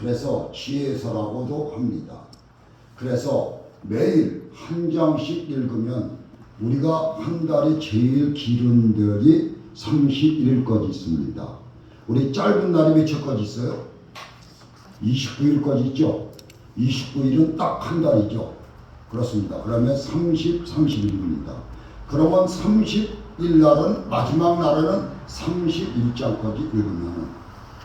그래서 지혜서라고도 합니다. 그래서 매일 한 장씩 읽으면 우리가 한 달에 제일 길은 날이 31일까지 있습니다. 우리 짧은 날이 며칠까지 있어요? 29일까지 있죠? 29일은 딱 한 달이죠. 그렇습니다. 그러면 30일입니다. 그러면 30일 날은 마지막 날에는 31장까지 읽으면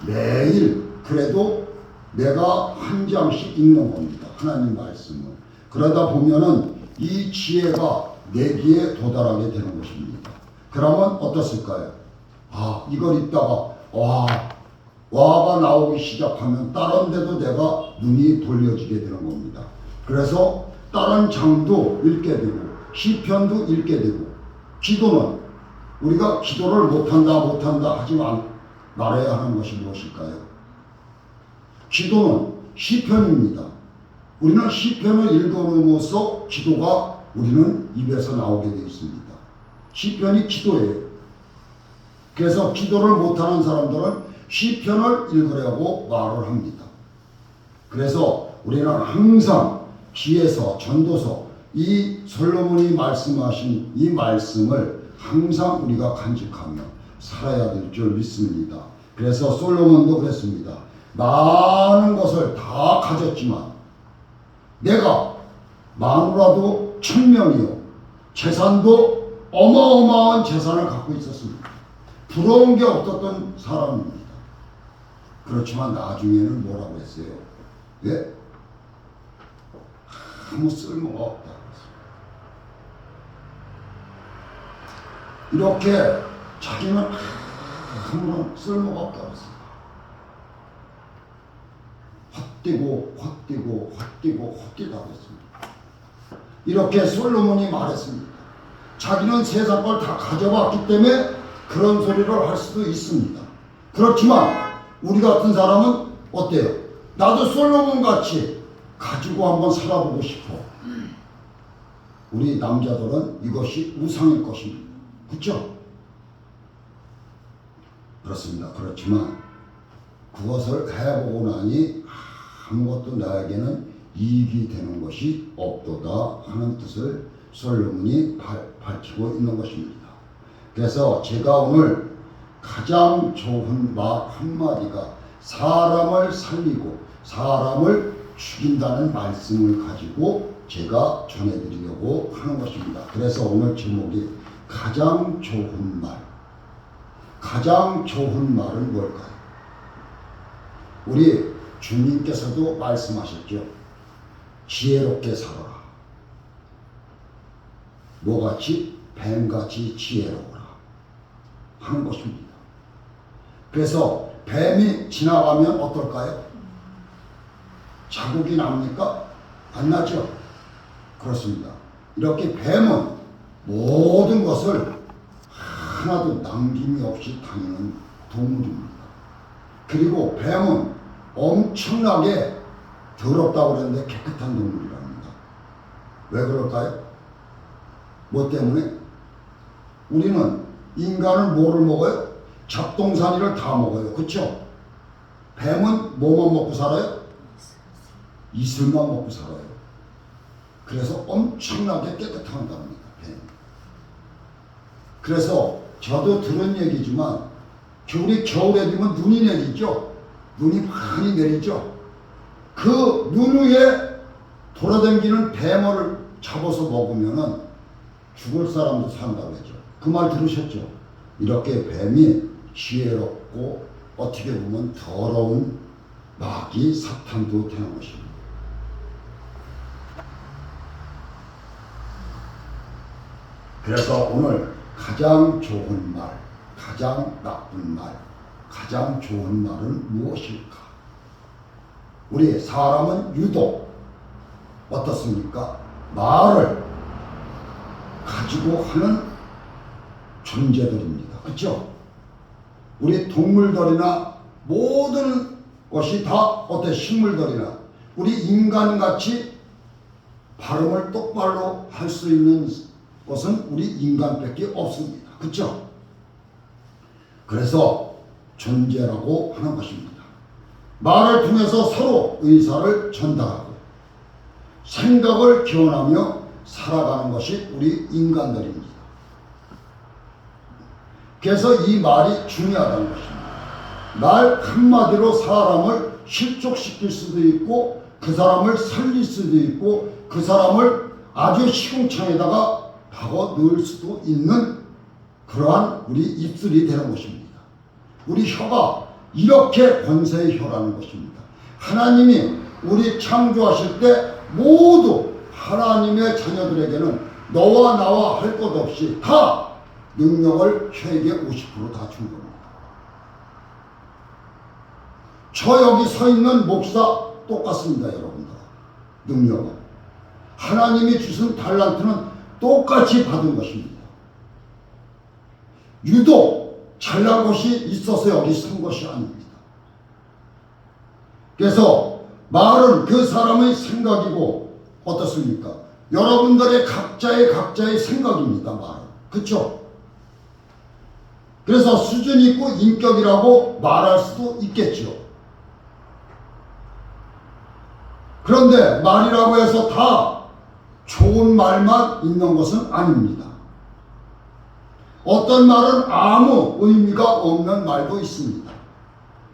매일 그래도 내가 한 장씩 읽는 겁니다. 하나님 말씀을. 그러다 보면은 이 지혜가 내기에 도달하게 되는 것입니다. 그러면 어떻을까요? 이걸 읽다가 와가 나오기 시작하면 다른 데도 내가 눈이 돌려지게 되는 겁니다. 그래서 다른 장도 읽게 되고 시편도 읽게 되고 기도는 우리가 기도를 못한다 하지만 말해야 하는 것이 무엇일까요? 기도는 시편입니다. 우리는 시편을 읽음으로써 기도가 우리는 입에서 나오게 되어 있습니다. 시편이 기도예요. 그래서 기도를 못하는 사람들은 시편을 읽으려고 말을 합니다. 그래서 우리는 항상 지혜서, 전도서, 이 솔로몬이 말씀하신 이 말씀을 항상 우리가 간직하며 살아야 될 줄 믿습니다. 그래서 솔로몬도 그랬습니다. 많은 것을 다 가졌지만 내가 마누라도 1000명이요 재산도 어마어마한 재산을 갖고 있었습니다. 부러운 게 없었던 사람입니다. 그렇지만 나중에는 뭐라고 했어요? 왜? 아무 쓸모가 없다. 이렇게 자기는 아무런 쓸모가 없다 그랬습니다. 헛되다 그랬습니다. 이렇게 솔로몬이 말했습니다. 자기는 세상 걸 다 가져봤기 때문에 그런 소리를 할 수도 있습니다. 그렇지만 우리 같은 사람은 어때요? 나도 솔로몬 같이 가지고 한번 살아보고 싶어. 우리 남자들은 이것이 우상일 것입니다. 그렇죠? 그렇습니다. 그렇지만 그것을 해보고 나니 아무것도 나에게는 이익이 되는 것이 없도다 하는 뜻을 솔로몬이 밝히고 있는 것입니다. 그래서 제가 오늘 가장 좋은 말 한마디가 사람을 살리고 사람을 죽인다는 말씀을 가지고 제가 전해드리려고 하는 것입니다. 그래서 오늘 제목이 가장 좋은 말. 가장 좋은 말은 뭘까요? 우리 주님께서도 말씀하셨죠. 지혜롭게 살아라. 뭐같이? 뱀같이 지혜로워라 하는 것입니다. 그래서 뱀이 지나가면 어떨까요? 자국이 납니까? 안 나죠? 그렇습니다. 이렇게 뱀은 모든 것을 하나도 남김이 없이 다니는 동물입니다. 그리고 뱀은 엄청나게 더럽다고 그랬는데 깨끗한 동물이랍니다. 왜 그럴까요? 뭐 때문에? 우리는 인간은 뭐를 먹어요? 잡동사니를 다 먹어요. 그렇죠? 뱀은 뭐만 먹고 살아요? 이슬만 먹고 살아요. 그래서 엄청나게 깨끗하답니다. 뱀. 그래서 저도 들은 얘기지만 우리 겨울에 되면 눈이 내리죠. 눈이 많이 내리죠. 그 눈 위에 돌아다니는 뱀을 잡아서 먹으면은 죽을 사람도 산다고 했죠. 그 말 들으셨죠? 이렇게 뱀이 지혜롭고 어떻게 보면 더러운 마귀 사탄도 되는 것입니다. 그래서 오늘 가장 좋은 말, 가장 나쁜 말, 가장 좋은 말은 무엇일까? 우리 사람은 유독 어떻습니까? 말을 가지고 하는 존재들입니다. 그렇죠? 우리 동물들이나 모든 것이 다 어때? 식물들이나 우리 인간같이 발음을 똑바로 할 수 있는 것은 우리 인간밖에 없습니다. 그렇죠? 그래서 존재라고 하는 것입니다. 말을 통해서 서로 의사를 전달하고 생각을 교환하며 살아가는 것이 우리 인간들입니다. 그래서 이 말이 중요하다는 것입니다. 말 한마디로 사람을 실족시킬 수도 있고 그 사람을 살릴 수도 있고 그 사람을 아주 시궁창에다가 박아 넣을 수도 있는 그러한 우리 입술이 되는 것입니다. 우리 혀가 이렇게 권세의 혀라는 것입니다. 하나님이 우리 창조하실 때 모두 하나님의 자녀들에게는 너와 나와 할 것 없이 다 능력을 혀에게 50%다 준 겁니다. 저 여기 서 있는 목사 똑같습니다, 여러분들. 능력은 하나님이 주신 달란트는 똑같이 받은 것입니다. 유독 잘난 것이 있어서 여기 선 것이 아닙니다. 그래서 말은 그 사람의 생각이고 어떻습니까? 여러분들의 각자의 생각입니다. 말은. 그렇죠? 그래서 수준 있고 인격이라고 말할 수도 있겠죠. 그런데 말이라고 해서 다 좋은 말만 있는 것은 아닙니다. 어떤 말은 아무 의미가 없는 말도 있습니다.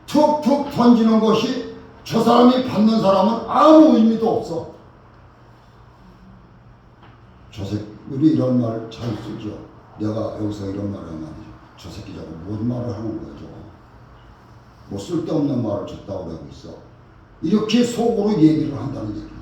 툭툭 던지는 것이 저 사람이 받는 사람은 아무 의미도 없어. 저 새끼, 우리 이런 말 잘 쓰죠. 내가 여기서 이런 말을 하면 저 새끼 자꾸 뭔 말을 하는 거야, 저거. 뭐 쓸데없는 말을 줬다고 그러고 있어. 이렇게 속으로 얘기를 한다는 얘기입니다.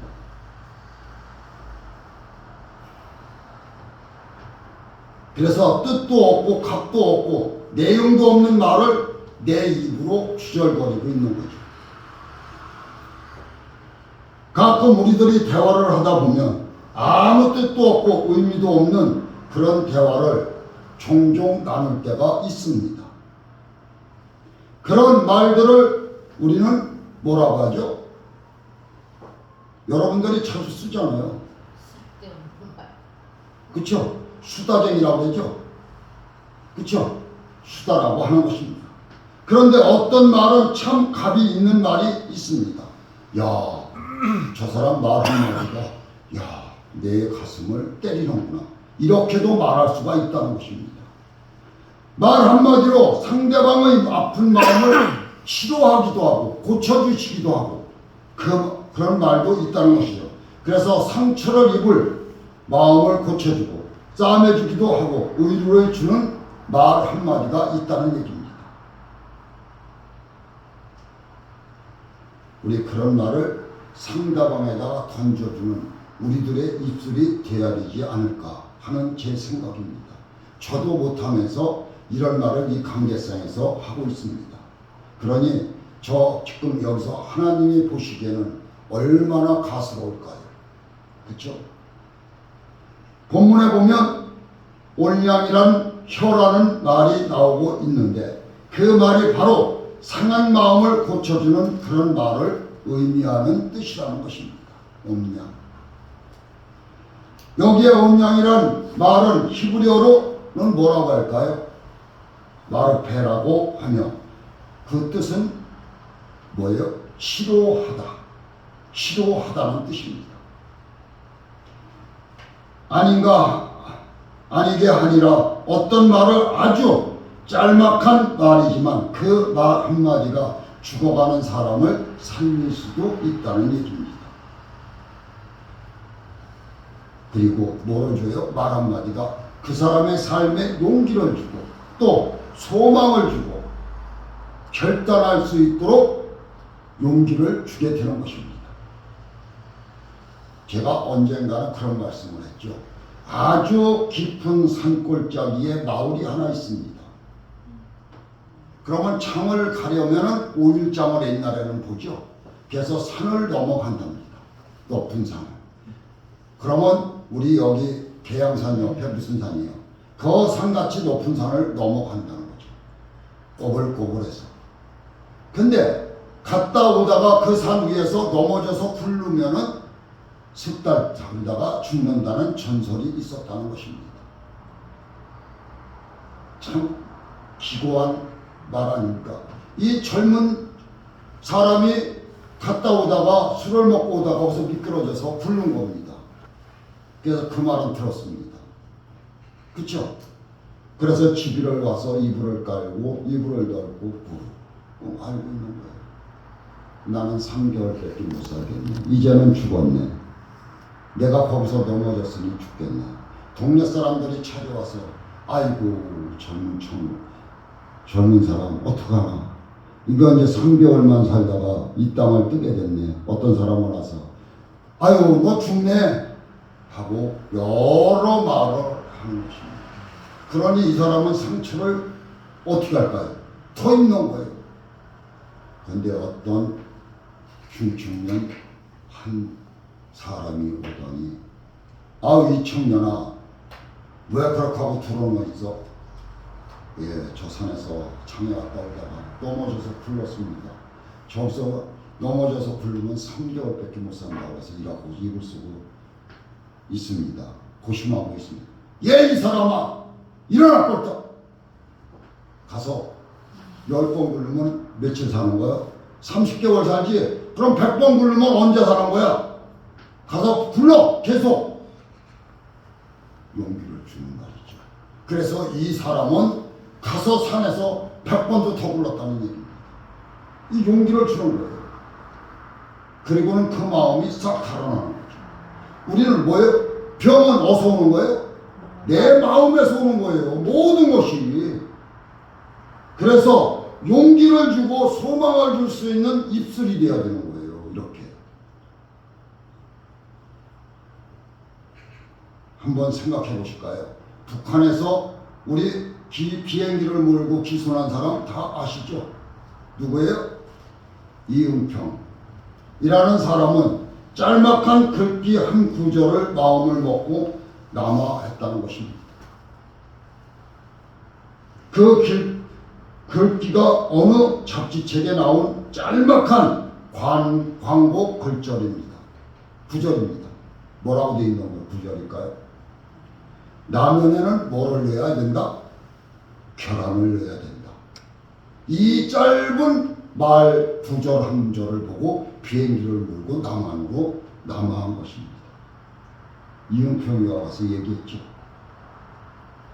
그래서 뜻도 없고 값도 없고 내용도 없는 말을 내 입으로 주절거리고 있는 거죠. 가끔 우리들이 대화를 하다 보면 아무 뜻도 없고 의미도 없는 그런 대화를 종종 나눌 때가 있습니다. 그런 말들을 우리는 뭐라고 하죠? 여러분들이 자주 쓰잖아요. 그쵸? 수다쟁이라고 하죠. 그쵸? 수다라고 하는 것입니다. 그런데 어떤 말은 참 값이 있는 말이 있습니다. 야, 저 사람 말 한마디가 야, 내 가슴을 때리는구나. 이렇게도 말할 수가 있다는 것입니다. 말 한마디로 상대방의 아픈 마음을 치료하기도 하고 고쳐주시기도 하고 그런 말도 있다는 것이죠. 그래서 상처를 입을 마음을 고쳐주고 싸매주기도 하고 의료를 주는 말 한마디가 있다는 얘기입니다. 우리 그런 말을 상대방에다가 던져주는 우리들의 입술이 되어야 되지 않을까 하는 제 생각입니다. 저도 못하면서 이런 말을 이 관계성에서 하고 있습니다. 그러니 저 지금 여기서 하나님이 보시기에는 얼마나 가스로울까요? 그렇죠? 본문에 보면 온량이란 혀라는 말이 나오고 있는데 그 말이 바로 상한 마음을 고쳐주는 그런 말을 의미하는 뜻이라는 것입니다. 온량. 여기에 온량이란 말은 히브리어로는 뭐라고 할까요? 마르페라고 하며 그 뜻은 뭐예요? 치료하다. 치료하다는 뜻입니다. 아니게 아니라 어떤 말을 아주 짤막한 말이지만 그 말 한마디가 죽어가는 사람을 살릴 수도 있다는 얘기입니다. 그리고 뭐를 줘요? 말 한마디가 그 사람의 삶에 용기를 주고 또 소망을 주고 결단할 수 있도록 용기를 주게 되는 것입니다. 제가 언젠가는 그런 말씀을 했죠. 아주 깊은 산골짜기에 마을이 하나 있습니다. 그러면 창을 가려면 5일장을 옛날에는 보죠. 그래서 산을 넘어간답니다. 높은 산을. 그러면 우리 여기 계양산 옆에 무슨 산이에요? 그 산같이 높은 산을 넘어간다는 거죠. 꼬불꼬불해서. 근데 갔다 오다가 그 산 위에서 넘어져서 굴르면은 석 달 살다가 죽는다는 전설이 있었다는 것입니다. 참 기고한 말 아닙니까? 이 젊은 사람이 갔다 오다가 술을 먹고 오다가 거기서 미끄러져서 굶는 겁니다. 그래서 그 말은 들었습니다. 그쵸? 그래서 집이를 와서 이불을 깔고 이불을 덜고 알고 있는 거예요. 나는 3개월밖에 못 살겠네. 이제는 죽었네. 내가 거기서 넘어졌으니 죽겠네. 동네 사람들이 찾아와서 아이고 젊은 사람 어떡하나. 이거 이제 3개월만 살다가 이 땅을 뜨게 됐네. 어떤 사람은 와서 아유 너 죽네 하고 여러 말을 하는 것입니다. 그러니 이 사람은 상처를 어떻게 할까요? 더 입는 거예요. 그런데 어떤 중년 한 사람이 오더니 아우 이 청년아 왜 그렇게 하고 들어오고 있어? 예, 저 산에서 창에 갔다 오다가 넘어져서 굴렀습니다. 저기서 넘어져서 굴르면 3개월밖에 못 산다고 해서 일하고 입을 쓰고 있습니다. 고심하고 있습니다. 예, 이 사람아 일어나 꼴떡 가서 10번 굴르면 며칠 사는 거야? 30개월 살지? 그럼 100번 굴르면 언제 사는 거야? 가서 굴러 계속 용기를 주는 말이죠. 그래서 이 사람은 가서 산에서 100번도 더 굴렀다는 얘기입니다. 이 용기를 주는 거예요. 그리고는 그 마음이 싹 달아나는 거죠. 우리는 뭐예요? 병은 어디서 오는 거예요? 내 마음에서 오는 거예요. 모든 것이. 그래서 용기를 주고 소망을 줄 수 있는 입술이 되어야 되는 거예요. 이렇게. 한번 생각해 보실까요? 북한에서 우리 비행기를 몰고 기손한 사람 다 아시죠? 누구예요? 이은평이라는 사람은 짤막한 글귀 한 구절을 마음을 먹고 남아했다는 것입니다. 그 글귀가 어느 잡지책에 나온 짤막한 광고 글절입니다. 구절입니다. 뭐라고 되어 있는 거 구절일까요? 라면에는 뭐를 넣어야 된다? 계란을 넣어야 된다. 이 짧은 말 구절 한 절을 보고 비행기를 몰고 남한으로 남아한 것입니다. 이은평이가 와서 얘기했죠.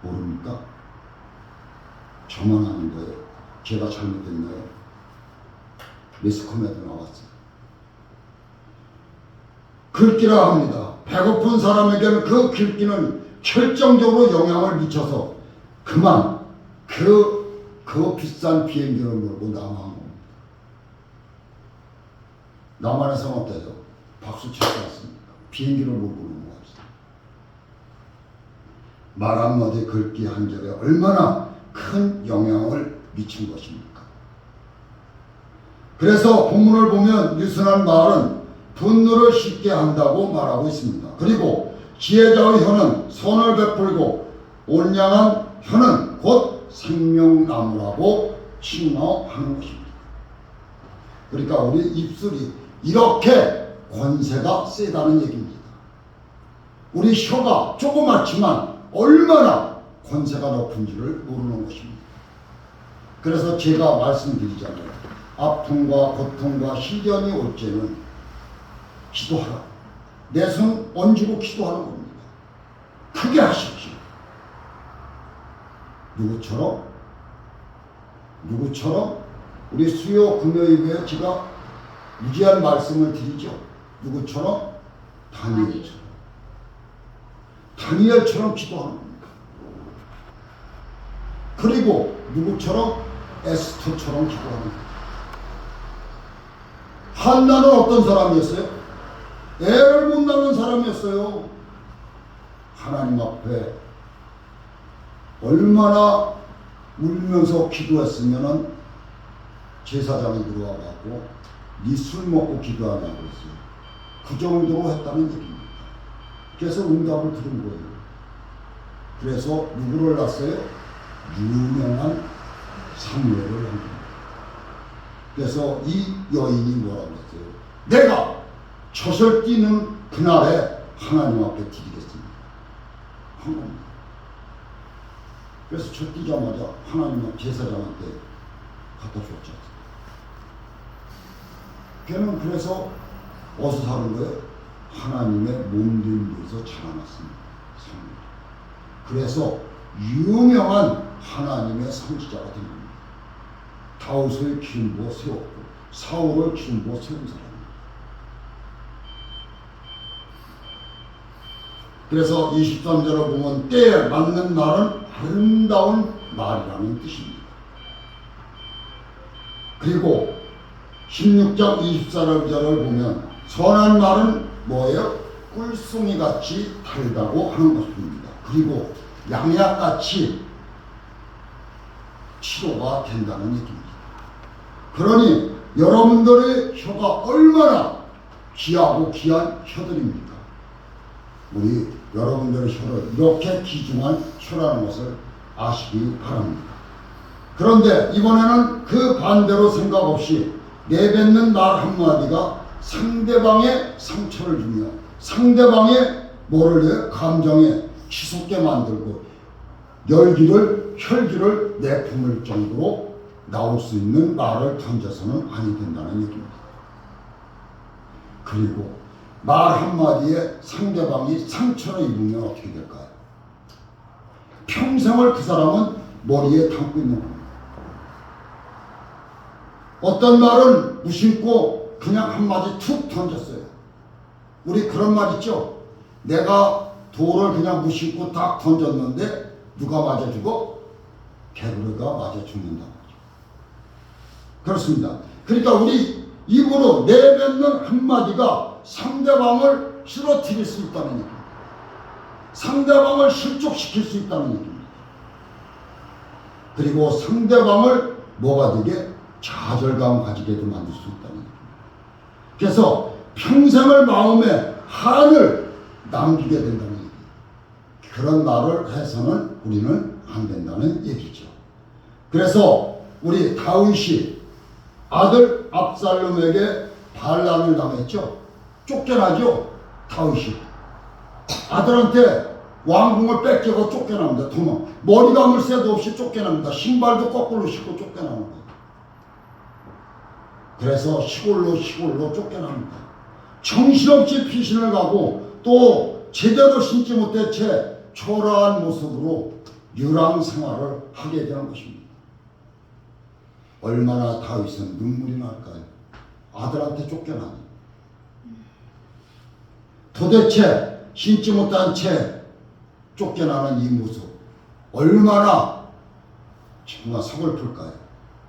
모릅니까? 저만 아는 거예요. 제가 잘못했나요? 매스컴에도 나왔어요. 글귀라 합니다. 배고픈 사람에게는 그 글귀는 결정적으로 영향을 미쳐서 그만 그 비싼 비행기를 몰고 남아한 겁니다. 남한에서는 어때요? 박수 치지 않습니까? 비행기를 몰고 넘어갔어요. 말 한마디 글귀 한 절에 얼마나 큰 영향을 미친 것입니까? 그래서 본문을 보면 유순한 말은 분노를 쉽게 한다고 말하고 있습니다. 그리고 지혜자의 혀는 선을 베풀고 온양한 혀는 곧 생명나무라고 칭호하는 것입니다. 그러니까 우리 입술이 이렇게 권세가 세다는 얘기입니다. 우리 혀가 조그맣지만 얼마나 권세가 높은지를 모르는 것입니다. 그래서 제가 말씀드리잖아요. 아픔과 고통과 시련이 올 때는 기도하라. 내 손 얹고 기도하는 겁니다. 크게 하십시오. 누구처럼 우리 수요 금요일에 제가 무지한 말씀을 드리죠. 누구처럼? 다니엘처럼 기도하는 겁니다. 그리고 누구처럼? 에스더처럼 기도하는 겁니다. 한나는 어떤 사람이었어요? 애를 못 낳는 사람이었어요. 하나님 앞에 얼마나 울면서 기도했으면은 제사장이 들어와갖고 네 술 먹고 기도하냐고 했어요. 그 정도로 했다는 얘기입니다. 그래서 응답을 들은 거예요. 그래서 누구를 낳았어요? 유명한 사무엘을 낳은 겁니다. 그래서 이 여인이 뭐라고 했어요? 내가 젖을 뛰는 그날에 하나님 앞에 드리겠습니다. 한 겁니다. 그래서 젖 뛰자마자 하나님 앞 제사장한테 갖다 줬죠. 걔는 그래서 어디서 사는 거예요? 하나님의 몸된 데서 자라났습니다. 그래서 유명한 하나님의 선지자가 된 겁니다. 다윗을 기름 부어 세웠고 사울을 기름 부어 세운 사람입니다. 그래서 23절을 보면 때에 맞는 말은 아름다운 말이라는 뜻입니다. 그리고 16장 24절을 보면 선한 말은 뭐예요? 꿀송이 같이 달다고 하는 것입니다. 그리고 양약같이 치료가 된다는 얘기입니다. 그러니 여러분들의 혀가 얼마나 귀하고 귀한 혀들입니까? 우리 여러분들의 혀를 이렇게 귀중한 혀라는 것을 아시기 바랍니다. 그런데 이번에는 그 반대로 생각 없이 내뱉는 말 한마디가 상대방의 상처를 주며 상대방의 뭐를 감정에 치솟게 만들고 혈기를 내뿜을 정도로 나올 수 있는 말을 던져서는 아니 된다는 얘기입니다. 그리고 말 한마디에 상대방이 상처를 입으면 어떻게 될까요? 평생을 그 사람은 머리에 담고 있는 겁니다. 어떤 말은 무심코 그냥 한마디 툭 던졌어요. 우리 그런 말 있죠? 내가 돌을 그냥 무심코 딱 던졌는데 누가 맞아 죽어? 개구리가 맞아 죽는다고 하죠. 그렇습니다. 그러니까 우리 입으로 내뱉는 한마디가 상대방을 쓰러뜨릴 수 있다는 얘기입니다. 상대방을 실족시킬 수 있다는 얘기입니다. 그리고 상대방을 뭐가 되게 좌절감 가지게도 만들 수 있다는 얘기입니다. 그래서 평생을 마음에 한을 남기게 된다는 얘기예요. 그런 말을 해서는 우리는 안 된다는 얘기죠. 그래서 우리 다윗이 아들 압살롬에게 반란을 당했죠. 쫓겨나죠. 다윗이 아들한테 왕궁을 뺏기고 쫓겨납니다. 도망. 머리 감을 새도 없이 쫓겨납니다. 신발도 거꾸로 신고 쫓겨나는 거예요. 그래서 시골로 쫓겨납니다. 정신없이 피신을 가고 또 제대로 신지 못해 채 초라한 모습으로 유랑 생활을 하게 되는 것입니다. 얼마나 다윗은 눈물이 날까요? 아들한테 쫓겨나니. 도대체 신지 못한 채 쫓겨나는 이 모습 얼마나 정말 서글플까요?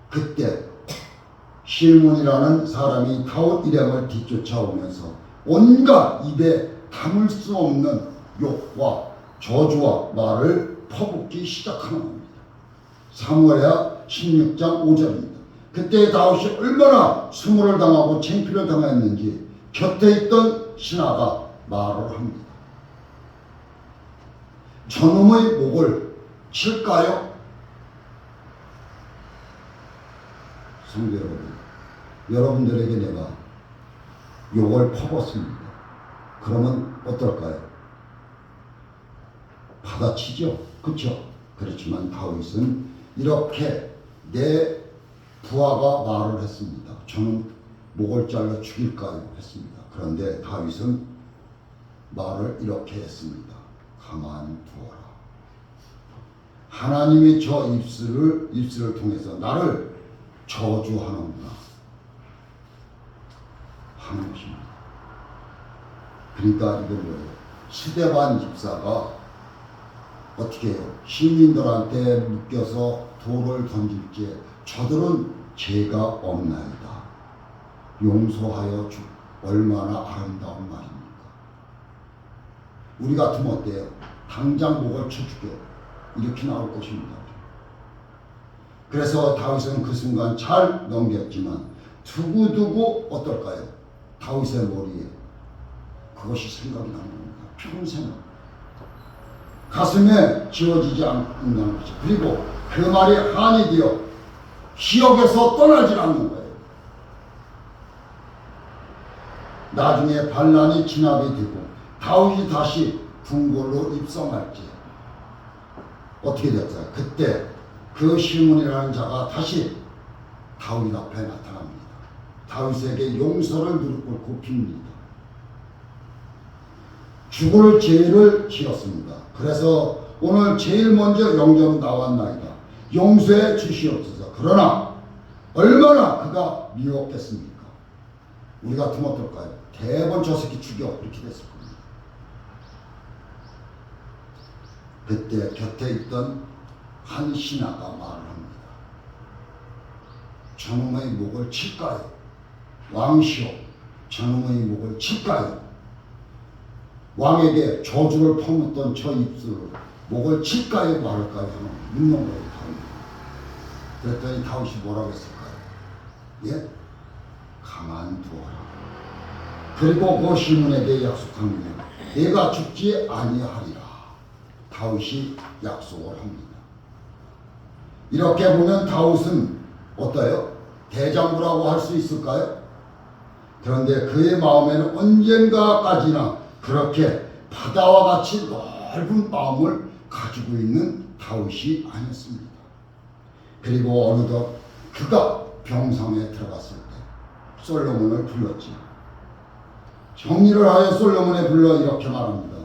그때 실몬이라는 사람이 다윗 일행을 뒤쫓아오면서 온갖 입에 담을 수 없는 욕과 저주와 말을 퍼붓기 시작하는 겁니다. 사무엘하 16장 5절입니다. 그때 다윗이 얼마나 수모를 당하고 창피를 당했는지 곁에 있던 신하가 말을 합니다. 저놈의 목을 칠까요? 성도 여러분, 여러분들에게 내가 욕을 퍼붓습니다. 그러면 어떨까요? 받아치죠. 그렇죠? 그렇지만 다윗은 이렇게 내 부하가 말을 했습니다. 저는 목을 잘라 죽일까요? 했습니다. 그런데 다윗은 말을 이렇게 했습니다. 가만히 두어라. 하나님이 저 입술을 통해서 나를 저주하는구나 하는 것입니다. 그러니까 이건 뭐예요? 스데반 집사가 어떻게 해요? 시민들한테 묶여서 돌을 던질지 저들은 죄가 없나이다. 용서하여 주. 얼마나 아름다운 말입니까? 우리 같으면 어때요? 당장 목을 쳐주게 이렇게 나올 것입니다. 그래서 다윗은 그 순간 잘 넘겼지만 두고두고 어떨까요? 다윗의 머리에 그것이 생각이 나는 겁니다. 평생 가슴에 지워지지 않는다는 것이. 그리고 그 말이 한이 되어 기억에서 떠나질 않는 거예요. 나중에 반란이 진압이 되고 다윗이 다시 궁궐로 입성할지 어떻게 됐어요? 그때 그 시몬이라는 자가 다시 다윗 앞에 나타납니다. 다윗에게 용서를 무릎 꿇고 빕니다. 죽을 죄를 지었습니다. 그래서 오늘 제일 먼저 영접 나왔나이다. 용서해 주시옵소서. 그러나 얼마나 그가 미웠겠습니까? 우리 같으면 어떨까요? 대번 저 새끼 죽여 이렇게 됐을 겁니다. 그때 곁에 있던 한 신하가 말을 합니다. 저놈의 목을 칠까요? 왕시오, 저놈의 목을 칠까요? 왕에게 저주를 퍼붓던 저 입술을 목을 칠까요 말까요 하는 묻는 거예요. 그랬더니 다윗이 뭐라고 했을까요? 예? 가만두어라. 그리고 그 시몬에게 약속합니다. 내가 죽지 아니하리라. 다윗이 약속을 합니다. 이렇게 보면 다윗은 어때요? 대장부라고 할 수 있을까요? 그런데 그의 마음에는 언젠가까지나 그렇게 바다와 같이 넓은 마음을 가지고 있는 다윗이 아니었습니다. 그리고 어느덧 그가 병상에 들어갔을 때 솔로몬을 불렀지. 정리를 하여 솔로몬에 불러 이렇게 말합니다.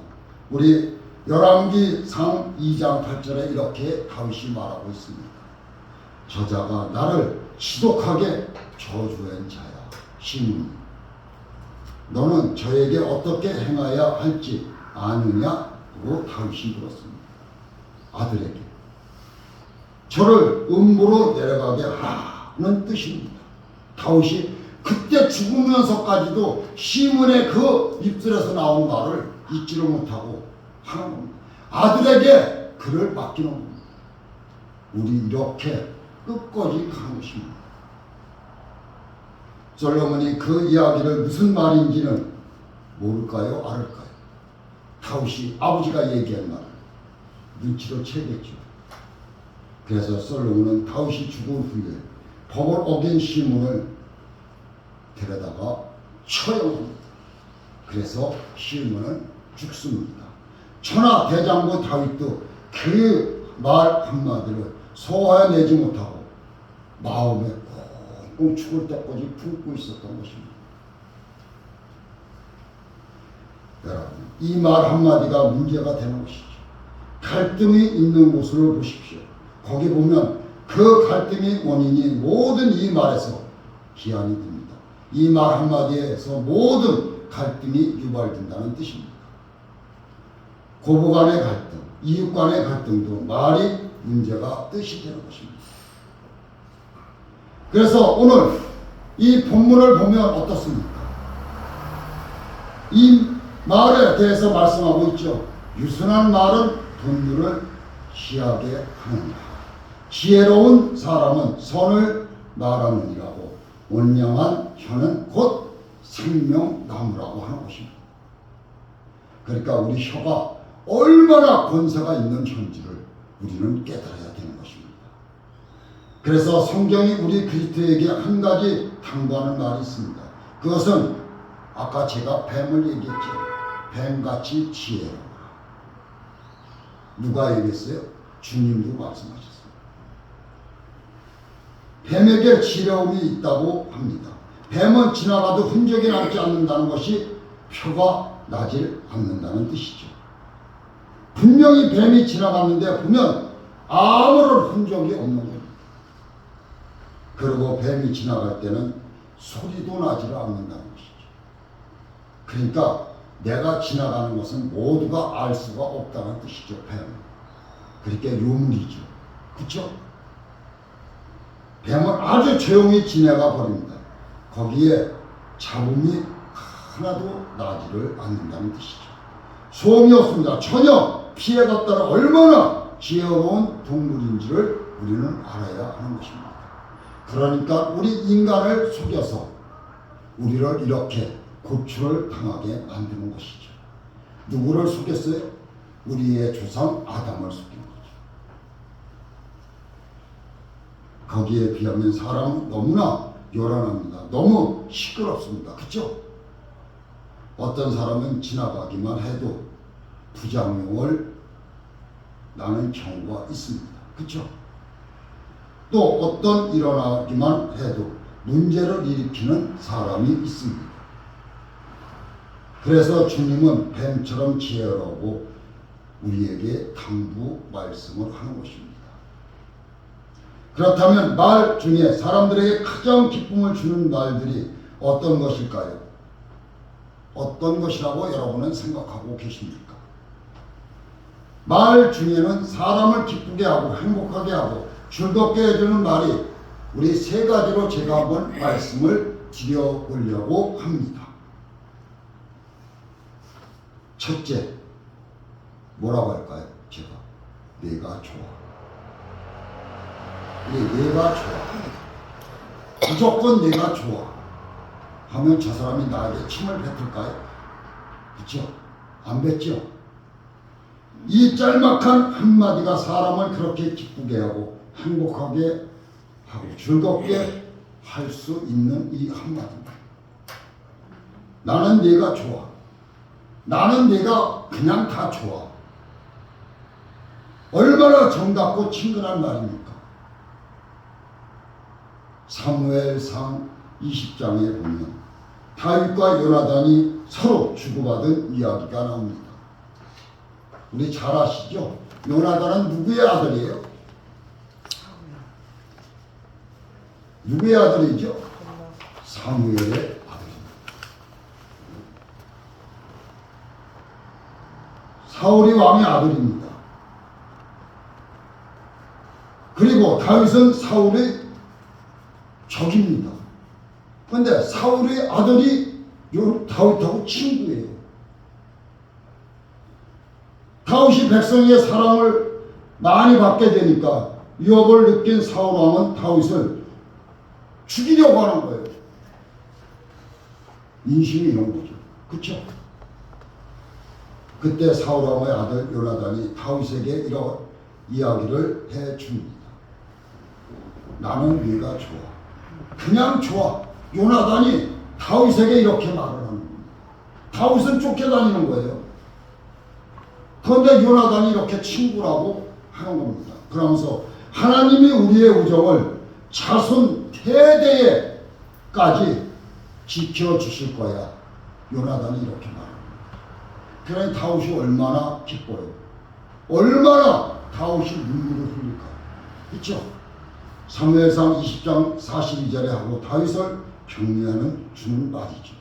우리 열왕기상 2장 8절에 이렇게 다윗이 말하고 있습니다. 저자가 나를 지독하게 저주한 자야. 시몬, 너는 저에게 어떻게 행해야 할지 아느냐고 다윗이 물었습니다. 아들에게 저를 음부로 내려가게 하라는 뜻입니다. 다윗이 그때 죽으면서까지도 시몬의 그 입술에서 나온 말을 잊지를 못하고 하는 겁니다. 아들에게 그를 맡기는 겁니다. 우리 이렇게 끝까지 가는 것입니다. 솔로몬이 그 이야기를 무슨 말인지는 모를까요? 알을까요? 다윗이 아버지가 얘기한 말을 눈치로 채겠죠. 그래서 솔로몬은 다윗이 죽은 후에 법을 어긴 시몬을 데려다가 처형합니다. 그래서 시몬은 죽습니다. 천하 대장부 다윗도 그 말 한마디를 소화해내지 못하고 마음에 꽁꽁 죽을 때까지 품고 있었던 것입니다. 여러분, 이 말 한마디가 문제가 되는 것이죠. 갈등이 있는 곳을 보십시오. 거기 보면 그 갈등의 원인이 모든 이 말에서 기한이 됩니다. 이 말 한마디에서 모든 갈등이 유발된다는 뜻입니다. 고부 간의 갈등, 이웃 간의 갈등도 말이 문제가 뜻이 되는 것입니다. 그래서 오늘 이 본문을 보면 어떻습니까? 이 말에 대해서 말씀하고 있죠. 유순한 말은 분노를 취하게 하느니라. 지혜로운 사람은 선을 말하느니라고 온량한 혀는 곧 생명나무라고 하는 것입니다. 그러니까 우리 혀가 얼마나 권세가 있는 혀인지를 우리는 깨달아야 되는 것입니다. 그래서 성경이 우리 그리스도에게 한 가지 당부하는 말이 있습니다. 그것은 아까 제가 뱀을 얘기했죠. 뱀같이 지혜로워라. 누가 얘기했어요? 주님도 말씀하셨어요. 뱀에게 지혜로움이 있다고 합니다. 뱀은 지나가도 흔적이 남지 않는다는 것이 표가 나질 않는다는 뜻이죠. 분명히 뱀이 지나갔는데 보면 아무런 흔적이 없는 겁니다. 그리고 뱀이 지나갈 때는 소리도 나지를 않는다는 것이죠. 그러니까 내가 지나가는 것은 모두가 알 수가 없다는 뜻이죠. 뱀은. 그러니까 유물이죠. 그렇죠? 뱀은 아주 조용히 지나가 버립니다. 거기에 잡음이 하나도 나지를 않는다는 뜻이죠. 소음이 없습니다. 전혀 피해갔다는 얼마나 지혜로운 동물인지를 우리는 알아야 하는 것입니다. 그러니까 우리 인간을 속여서 우리를 이렇게 고초를 당하게 만드는 것이죠. 누구를 속였어요? 우리의 조상 아담을 속인 거죠. 거기에 비하면 사람은 너무나 요란합니다. 너무 시끄럽습니다. 그렇죠? 어떤 사람은 지나가기만 해도 부작용을 나는 경우가 있습니다. 그렇죠? 또 어떤 일어나기만 해도 문제를 일으키는 사람이 있습니다. 그래서 주님은 뱀처럼 지혜로우고 우리에게 당부 말씀을 하는 것입니다. 그렇다면 말 중에 사람들에게 가장 기쁨을 주는 말들이 어떤 것일까요? 어떤 것이라고 여러분은 생각하고 계십니까? 말 중에는 사람을 기쁘게 하고 행복하게 하고 즐겁게 해주는 말이 우리 세 가지로 제가 한번 말씀을 드려보려고 합니다. 첫째, 뭐라고 할까요? 제가 내가 좋아. 내가 좋아. 무조건 내가 좋아 하면 저 사람이 나에게 침을 뱉을까요? 그렇죠? 안 뱉죠? 이 짤막한 한마디가 사람을 그렇게 기쁘게 하고 행복하게 하고 즐겁게 할 수 있는 이 한마디입니다. 나는 네가 좋아. 나는 네가 그냥 다 좋아. 얼마나 정답고 친근한 말입니까? 사무엘상 20장에 보면 다윗과 요나단이 서로 주고받은 이야기가 나옵니다. 우리 잘 아시죠? 요나단은 누구의 아들이에요? 누구의 아들이죠? 사무엘의 아들입니다. 사울이 왕의 아들입니다. 그리고 다윗은 사울의 적입니다. 그런데 사울의 아들이 다윗하고 친구예요. 다윗이 백성의 사랑을 많이 받게 되니까 위협을 느낀 사울 왕은 다윗을 죽이려고 하는 거예요. 인심이 이런 거죠. 그렇죠? 그때 사울 왕의 아들 요나단이 다윗에게 이런 이야기를 해줍니다. 나는 네가 좋아. 그냥 좋아. 요나단이 다윗에게 이렇게 말을 하는 겁니다. 다윗은 쫓겨다니는 거예요. 그런데 요나단이 이렇게 친구라고 하는 겁니다. 그러면서 하나님이 우리의 우정을 자손 대대에까지 지켜주실 거야. 요나단이 이렇게 말합니다. 그러니 다윗이 얼마나 기뻐요. 얼마나 다윗이 눈물을 흘릴까요. 그렇죠? 사무엘상 20장 42절에 하고 다윗을 격려하는 주는 말이죠.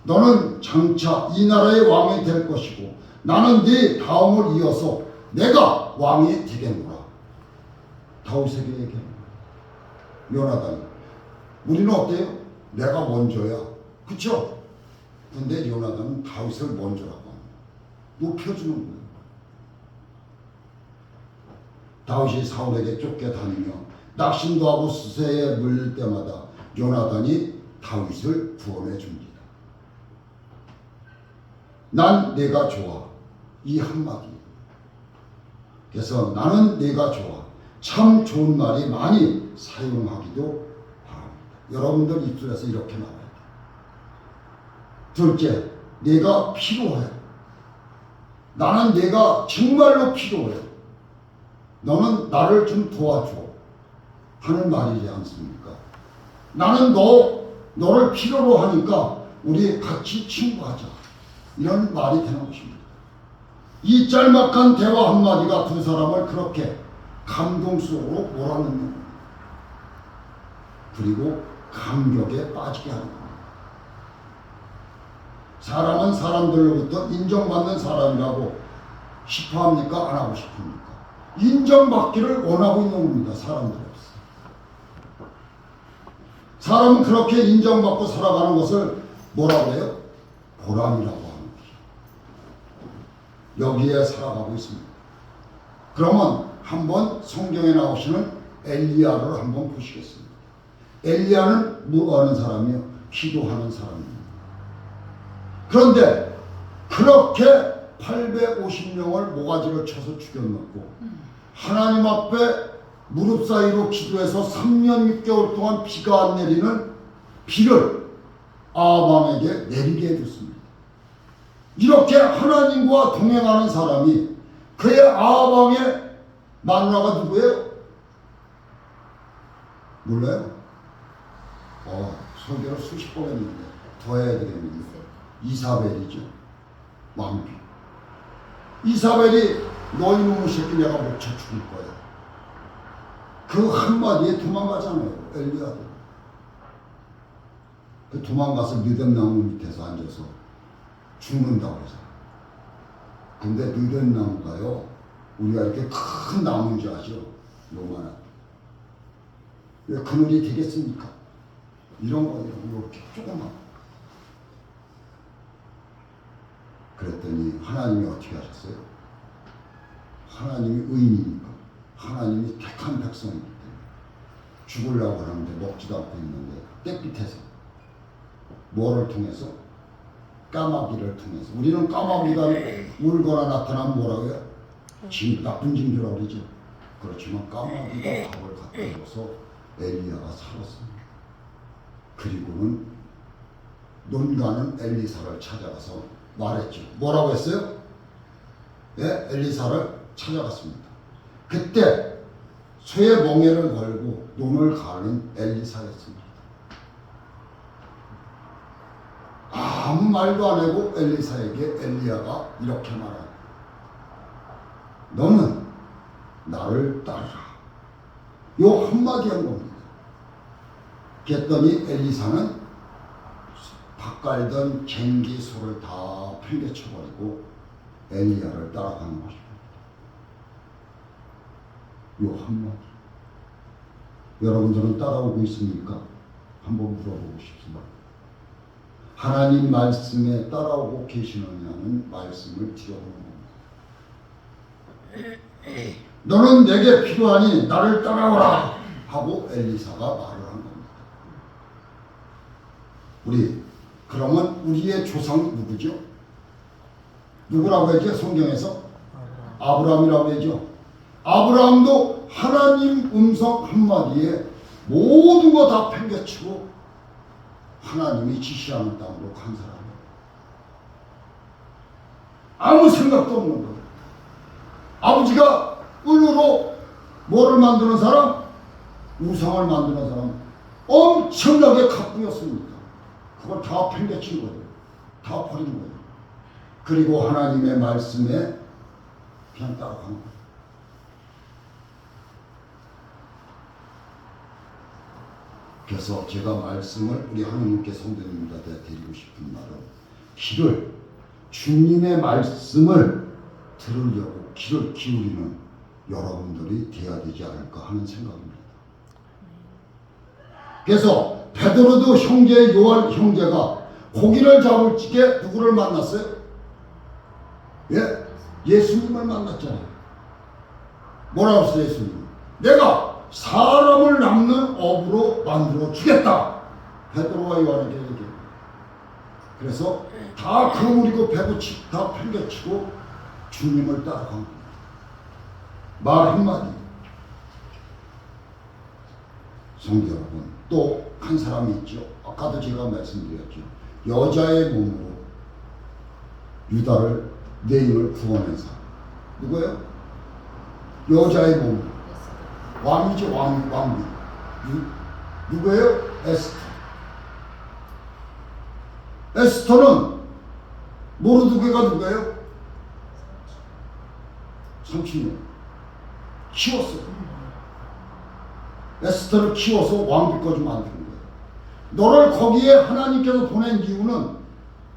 너는 장차 이 나라의 왕이 될 것이고 나는 네 다음을 이어서 내가 왕이 되겠노라. 다윗에게 얘기합니다. 요나단이. 우리는 어때요? 내가 먼저야. 그쵸? 근데 요나단은 다윗을 먼저라고 합니다. 높여주는 거예요. 다윗이 사울에게 쫓겨다니며 낙심도 하고 수세에 물릴 때마다 요나단이 다윗을 구원해 줍니다. 난 내가 좋아. 이 한마디. 그래서 나는 내가 좋아. 참 좋은 말이 많이 사용하기도 바랍니다. 여러분들 입술에서 이렇게 나와야 돼요. 둘째, 내가 필요해. 나는 내가 정말로 필요해. 너는 나를 좀 도와줘. 하는 말이지 않습니까? 나는 너를 필요로 하니까 우리 같이 친구하자. 이런 말이 되는 것입니다. 이 짤막한 대화 한마디가 두 사람을 그렇게 감동 속으로 몰아넣는 겁니다. 그리고 감격에 빠지게 하는 겁니다. 사람은 사람들로부터 인정받는 사람이라고 싶어 합니까? 안 하고 싶습니까? 인정받기를 원하고 있는 겁니다. 사람들이. 사람은 그렇게 인정받고 살아가는 것을 뭐라고 해요? 보람이라고 하는 거죠. 여기에 살아가고 있습니다. 그러면 한번 성경에 나오시는 엘리야를 한번 보시겠습니다. 엘리야는 뭐 하는 사람이요? 기도하는 사람입니다. 그런데 그렇게 850명을 모가지를 쳐서 죽여놓고 하나님 앞에 무릎 사이로 기도해서 3년 6개월 동안 비가 안 내리는 비를 아합에게 내리게 해줬습니다. 이렇게 하나님과 동행하는 사람이 그의 아합의 마누라가 누구예요? 몰라요? 설교를 수십 번 했는데 더 해야 되겠는데 이사벨이죠. 왕비. 이사벨이 너 이놈의 새끼 내가 못 쳐 죽일 거야. 그 한마디에 도망가잖아요. 엘리야도. 그 도망가서 느닷나무 밑에서 앉아서 죽는다고 그러잖아요. 근데 느닷나무가요, 우리가 이렇게 큰 나무인 줄 아죠? 요만한. 왜 그늘이 되겠습니까? 이런 거 이렇게 조그만. 그랬더니 하나님이 어떻게 하셨어요? 하나님이 의인이니까. 하나님이 택한 백성이기 때문에 죽으려고 하는데 먹지도 않고 있는데 땡빛에서 뭐를 통해서? 까마귀를 통해서. 우리는 까마귀가 울거나 나타나면 뭐라고요? 나쁜 징조라고 그러죠. 그렇지만 까마귀가 밥을 갖다 줘서 엘리야가 살았습니다. 그리고는 논가는 엘리사를 찾아가서 말했죠. 뭐라고 했어요? 예? 엘리사를 찾아갔습니다. 그때 쇠의 멍에를 걸고 논을 가는 엘리사였습니다. 아무 말도 안 하고 엘리사에게 엘리야가 이렇게 말합니다. 너는 나를 따르라. 요 한마디 한 겁니다. 그랬더니 엘리사는 밭갈던 쟁기 소를 다 팽개쳐버리고 엘리야를 따라가는 것입니다. 요 한마디. 여러분들은 따라오고 있습니까? 한번 물어보고 싶습니다. 하나님 말씀에 따라오고 계시느냐는 말씀을 드려보는 겁니다. 너는 내게 필요하니 나를 따라오라 하고 엘리사가 말을 한 겁니다. 그러면 우리의 조상 누구죠? 누구라고 하죠? 성경에서? 아브라함이라고 하죠. 아브라함도 하나님 음성 한마디에 모든 거 다 팽개치고 하나님이 지시하는 땅으로 간 사람이에요. 아무 생각도 없는 거예요. 아버지가 은으로 뭐를 만드는 사람? 우상을 만드는 사람. 엄청나게 가꾸였습니다. 그걸 다 팽개친 거예요. 다 버린 거예요. 그리고 하나님의 말씀에 그냥 따라간 거예요. 그래서 제가 말씀을 우리 하나님께 성도님들한테 드리고 싶은 말은 주님의 말씀을 들으려고 귀를 기울이는 여러분들이 되어야 되지 않을까 하는 생각입니다. 그래서 베드로도 형제 요한 형제가 고기를 잡을 적에 누구를 만났어요? 예? 예수님을 만났잖아요. 뭐라고 했어요, 예수님? 내가 사람을 남는 업으로 만들어 주겠다. 베드로와 요한에게 얘기해요. 그래서 다 그물이고 배부치 다 팽개치고 주님을 따라간 겁니다. 말 한마디. 성도 여러분, 또 한 사람이 있죠. 아까도 제가 말씀드렸죠. 여자의 몸으로 유다를 내인을 구원한 사람. 누구예요? 여자의 몸으로. 왕이죠, 왕비. 누구예요? 에스터. 에스터는 모르드게가 누구예요? 삼촌이요. 키웠어요. 에스터를 키워서 왕비까지 만드는 거예요. 너를 거기에 하나님께서 보낸 이유는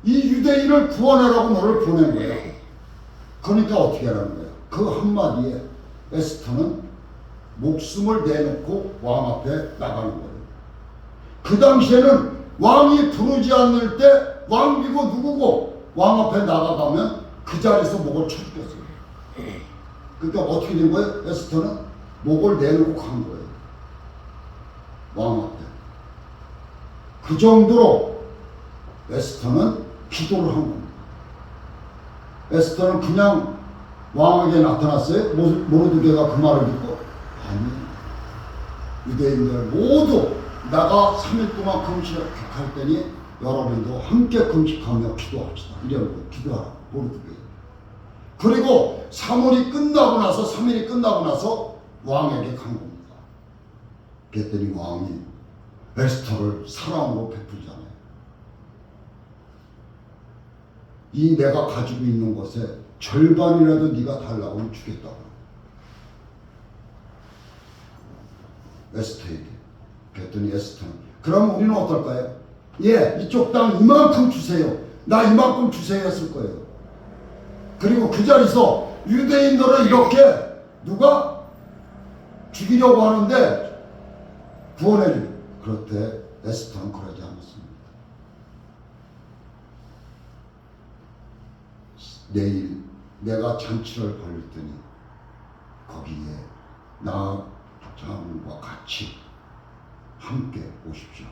이 유대인을 구원하라고 너를 보낸 거예요. 그러니까 어떻게 하라는 거예요? 그 한마디에 에스터는 목숨을 내놓고 왕 앞에 나가는 거예요. 그 당시에는 왕이 부르지 않을 때 왕비고 누구고 왕 앞에 나가가면 그 자리에서 목을 쳐 죽였어요. 그러니까 어떻게 된 거예요? 에스터는 목을 내놓고 간 거예요. 왕 앞에. 그 정도로 에스터는 기도를 한 겁니다. 에스터는 그냥 왕에게 나타났어요? 모르드게가 그 말을 듣고? 아니. 유대인들 모두 나가 3일 동안 금식할 때니 여러분도 함께 금식하며 기도합시다. 이러고 기도하라. 모르드게. 그리고 3일이 끝나고 나서 왕에게 간 겁니다. 그랬더니 왕이 에스터를 사랑으로 베풀잖아요. 이 내가 가지고 있는 것에 절반이라도 네가 달라고 하면 주겠다고. 에스터에게. 그랬더니 에스터는 그럼 우리는 어떨까요? 예, 이쪽 땅 이만큼 주세요. 나 이만큼 주세요 했을 거예요. 그리고 그 자리에서 유대인들을 이렇게 누가 죽이려고 하는데 구원해주고. 그렇대 에스터는 그러지 않았습니다. 내일 내가 잔치를 벌릴 테니 거기에 나 장과 같이 함께 오십시오.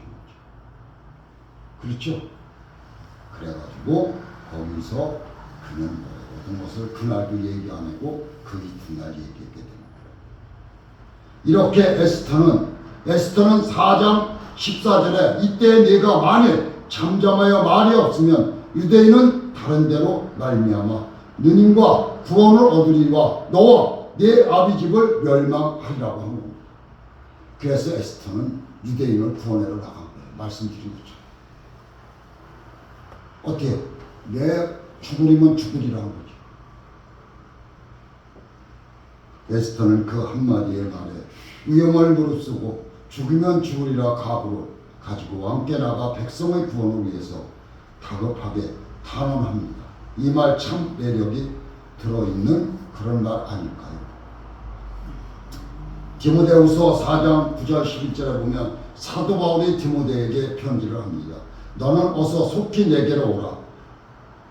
그렇죠? 그래가지고 거기서 그는 모든 것을 그날도 얘기 안 하고 그 이튿날 얘기하게 됩니다. 이렇게 에스터는 4장 14절에 이때 네가 만일 잠잠하여 말이 없으면 유대인은 다른 데로 말미암아 누님과 구원을 얻으리와 너와 네 아비 집을 멸망하리라고 하는 겁니다. 그래서 에스터는 유대인을 구원하러 나간 거예요. 말씀드린 거죠. 어때요? 내 죽으리면 죽으리라는 거죠. 에스터는 그 한마디의 말에 위험을 무릅쓰고 죽으면 죽으리라 각오를 가지고 함께 나가 백성의 구원을 위해서 다급하게 탄원합니다. 이 말 참 매력이 들어있는 그런 말 아닐까요? 디모데후서 4장 9절 11절에 보면 사도 바울이 디모데에게 편지를 합니다. 너는 어서 속히 내게로 오라.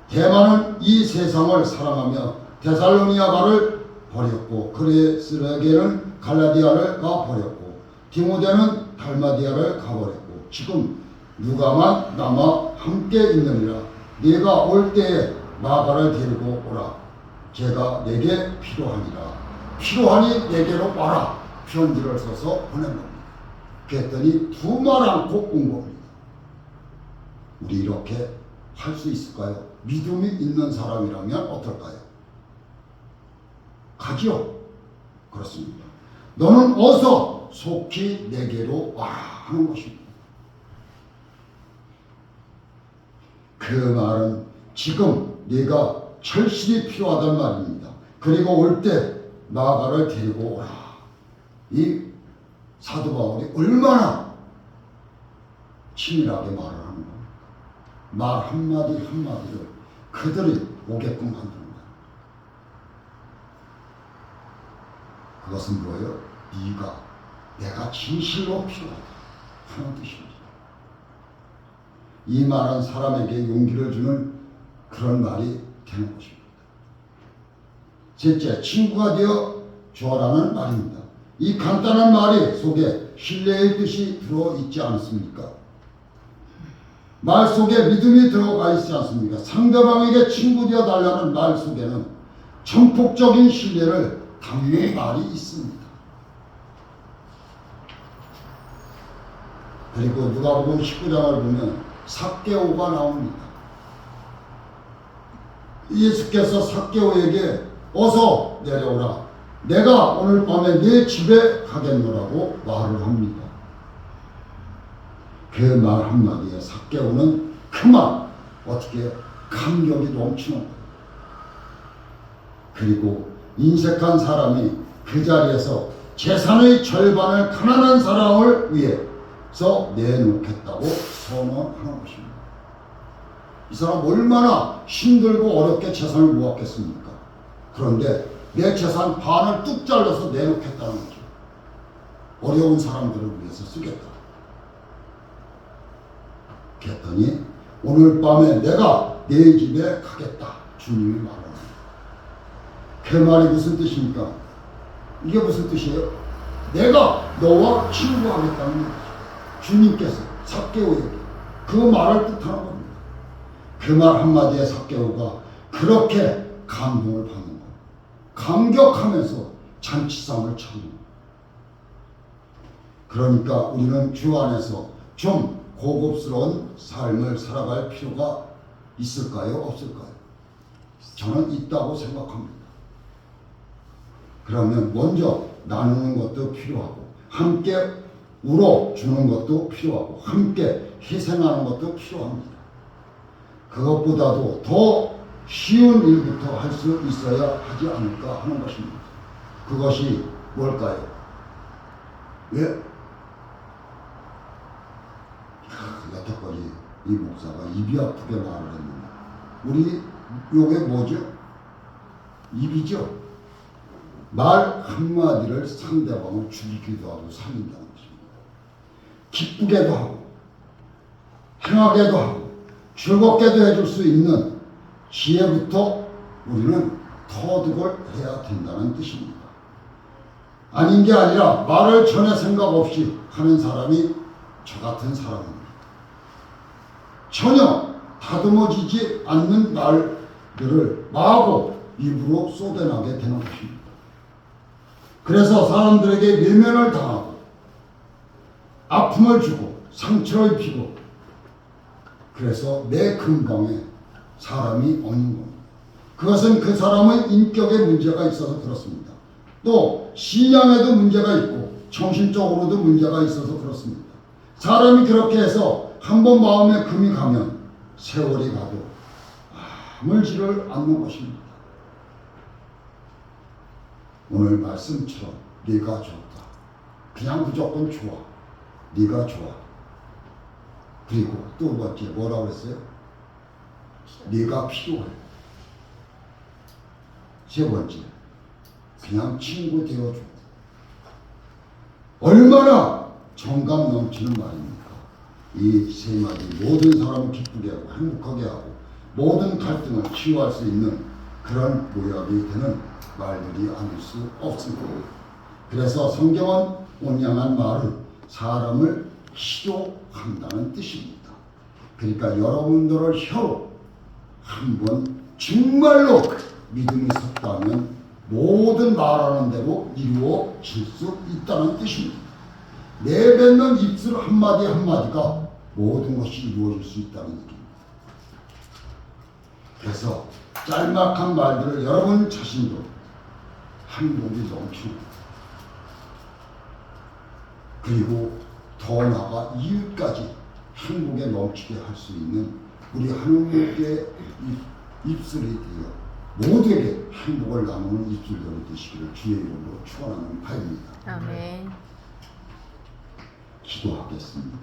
대만은 이 세상을 사랑하며 데살로니가를 버렸고 그레스에게는 갈라디아를 가버렸고 디모데는 달마디아를 가버렸고 지금 누가만 남아 함께 있느니라. 네가 올 때에 마가를 데리고 오라. 제가 내게 필요하니라. 필요하니 내게로 와라. 편지를 써서 보낸 겁니다. 그랬더니 두 말 않고 온 겁니다. 우리 이렇게 할 수 있을까요? 믿음이 있는 사람이라면 어떨까요? 가지요. 그렇습니다. 너는 어서 속히 내게로 와라 하는 것입니다. 그 말은 지금 네가 철실히 필요하단 말입니다. 그리고 올 때 마가를 데리고 오라. 이 사도 바울이 얼마나 치밀하게 말을 하는 겁니다. 말 한마디 한마디를 그들이 오게끔 만드는 거예요. 그것은 뭐예요? 내가 진실로 필요하다 하는 뜻입니다. 이 말은 사람에게 용기를 주는 그런 말이 되는 것입니다. 셋째, 친구가 되어 주어라는 말입니다. 이 간단한 말이 속에 신뢰의 뜻이 들어있지 않습니까? 말 속에 믿음이 들어가 있지 않습니까? 상대방에게 친구 되어 달라는 말 속에는 전폭적인 신뢰를 담는 말이 있습니다. 그리고 누가복음 19장을 보면 삭개오가 나옵니다. 예수께서 삭개오에게 어서 내려오라. 내가 오늘 밤에 네 집에 가겠노라고 말을 합니다. 그 말 한마디에 삭개오는 그만 어떻게 감격이 넘치는 거예요. 그리고 인색한 사람이 그 자리에서 재산의 절반을 가난한 사람을 위해서 내놓겠다고 선언하는 것입니다. 이 사람 얼마나 힘들고 어렵게 재산을 모았겠습니까? 그런데 내 재산 반을 뚝 잘라서 내놓겠다는 거죠. 어려운 사람들을 위해서 쓰겠다. 그랬더니 오늘 밤에 내가 네 집에 가겠다. 주님이 말합니다. 그 말이 무슨 뜻입니까? 이게 무슨 뜻이에요? 내가 너와 친구하겠다는 거죠. 주님께서 삭개오에게 그 말을 뜻하는 겁니다. 그 말 한마디에 삭개오가 그렇게 감동을 받는 거예요. 감격하면서 잔치상을 차리는 거예요. 그러니까 우리는 주 안에서 좀 고급스러운 삶을 살아갈 필요가 있을까요? 없을까요? 저는 있다고 생각합니다. 그러면 먼저 나누는 것도 필요하고 함께 울어주는 것도 필요하고 함께 희생하는 것도 필요합니다. 그것보다도 더 쉬운 일부터 할 수 있어야 하지 않을까 하는 것입니다. 그것이 뭘까요? 왜? 여태까지 이 목사가 입이 아프게 말을 했는데 우리 요게 뭐죠? 입이죠. 말 한마디를 상대방을 죽이기도 하고 살린다는 것입니다. 기쁘게도 하고 행하게도 하고 즐겁게도 해줄 수 있는 지혜부터 우리는 터득을 해야 된다는 뜻입니다. 아닌 게 아니라 말을 전혀 생각 없이 하는 사람이 저 같은 사람입니다. 전혀 다듬어지지 않는 말들을 마구 입으로 쏟아내게 되는 것입니다. 그래서 사람들에게 외면을 당하고 아픔을 주고 상처를 입히고 그래서 내 근방에 사람이 없는 겁니다. 그것은 그 사람의 인격에 문제가 있어서 그렇습니다. 또 신앙에도 문제가 있고 정신적으로도 문제가 있어서 그렇습니다. 사람이 그렇게 해서 한번 마음에 금이 가면 세월이 가도 아물지를 않는 것입니다. 오늘 말씀처럼 네가 좋다. 그냥 무조건 좋아. 네가 좋아. 그리고 또 번째 뭐라고 했어요? 네가 필요해. 세 번째 그냥 친구 되어줘. 얼마나 정감 넘치는 말입니까? 이 세 마디 모든 사람을 기쁘게 하고 행복하게 하고 모든 갈등을 치유할 수 있는 그런 모양이 되는 말들이 아닐 수 없습니다. 그래서 성경은 온양한 말은 사람을 희도한다는 뜻입니다. 그러니까 여러분들을 혀로 한번 정말로 믿음이 섰다면 모든 말하는 대로 이루어질 수 있다는 뜻입니다. 내뱉는 입술 한마디 한마디가 모든 것이 이루어질 수 있다는 얘기입니다. 그래서 짤막한 말들을 여러분 자신도 행복이 넘치고 그리고 더 나아가 이웃까지 행복에 넘치게 할 수 있는 우리 하나님께 입술이 되어 모두에게 행복을 나누는 입술들이 되시기를 주의 이름으로 축원하는 바입니다. 아멘. 기도하겠습니다.